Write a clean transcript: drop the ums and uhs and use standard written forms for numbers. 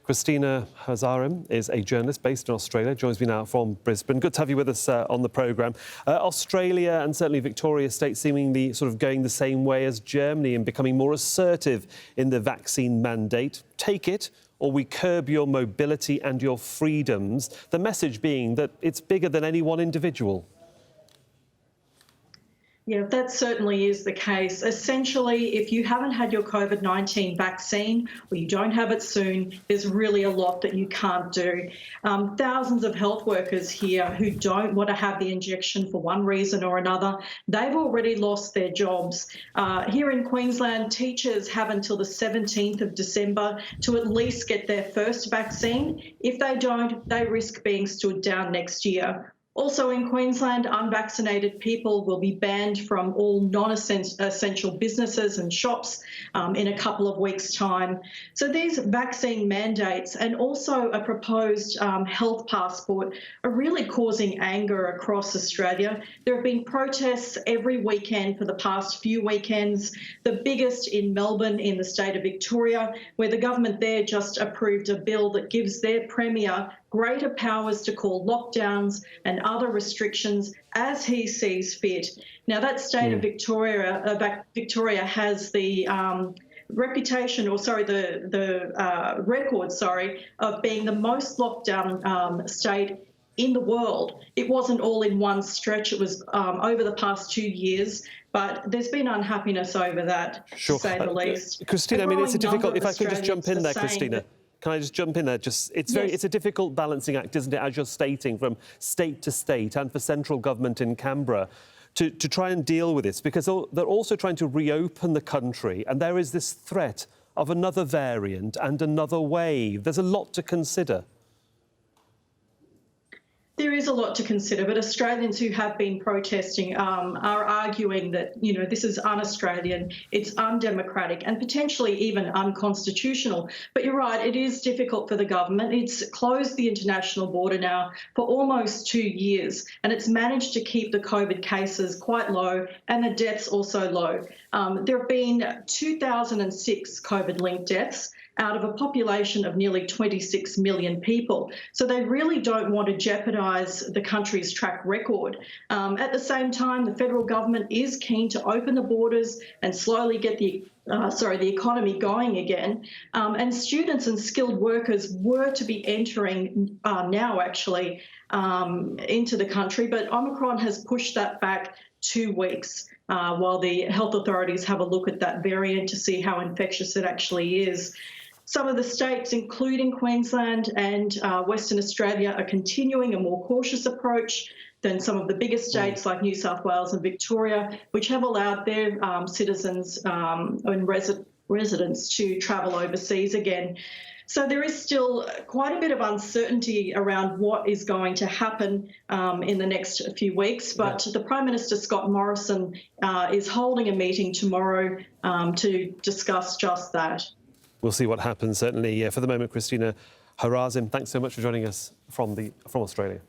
Christina Hazarim is a journalist based in Australia, joins me now from Brisbane. Good to have you with us on the programme. Australia and certainly Victoria State seemingly sort of going the same way as Germany and becoming more assertive in the vaccine mandate. Take it, or we curb your mobility and your freedoms. The message being that it's bigger than any one individual. Yeah, that certainly is the case. Essentially, if you haven't had your COVID-19 vaccine or you don't have it soon, there's really a lot that you can't do. Thousands of health workers here who don't want to have the injection for one reason or another, they've already lost their jobs. Here in Queensland, teachers have until the 17th of December to at least get their first vaccine. If they don't, they risk being stood down next year. Also in Queensland, unvaccinated people will be banned from all non-essential businesses and shops in a couple of weeks' time. So these vaccine mandates and also a proposed health passport are really causing anger across Australia. There have been protests every weekend for the past few weekends, the biggest in Melbourne in the state of Victoria, where the government there just approved a bill that gives their Premier greater powers to call lockdowns and other restrictions as he sees fit. Now, that state of Victoria has the reputation, or sorry, the record, of being the most lockdown state in the world. It wasn't all in one stretch. It was over the past 2 years, but there's been unhappiness over that, to say the least. Christina, I mean, it's a difficult, if I could just jump in there, Christina. Can I just jump in there? It's a difficult balancing act, isn't it, as you're stating, from state to state and for central government in Canberra to try and deal with this, because they're also trying to reopen the country and there is this threat of another variant and another wave. There's a lot to consider. There is a lot to consider, but Australians who have been protesting are arguing that, this is un-Australian, it's undemocratic and potentially even unconstitutional. But you're right, it is difficult for the government. It's closed the international border now for almost 2 years, and it's managed to keep the COVID cases quite low and the deaths also low. There have been 2,006 COVID-linked deaths out of a population of nearly 26 million people. So they really don't want to jeopardise the country's track record. At the same time, the federal government is keen to open the borders and slowly get the economy going again. And students and skilled workers were to be entering now, actually, into the country, but Omicron has pushed that back 2 weeks while the health authorities have a look at that variant to see how infectious it actually is. Some of the states, including Queensland and Western Australia, are continuing a more cautious approach than some of the biggest states like New South Wales and Victoria, which have allowed their citizens and residents to travel overseas again. So there is still quite a bit of uncertainty around what is going to happen in the next few weeks. But the Prime Minister, Scott Morrison, is holding a meeting tomorrow to discuss just that. We'll see what happens, certainly. For the moment, Christina Hazarim, thanks so much for joining us from Australia.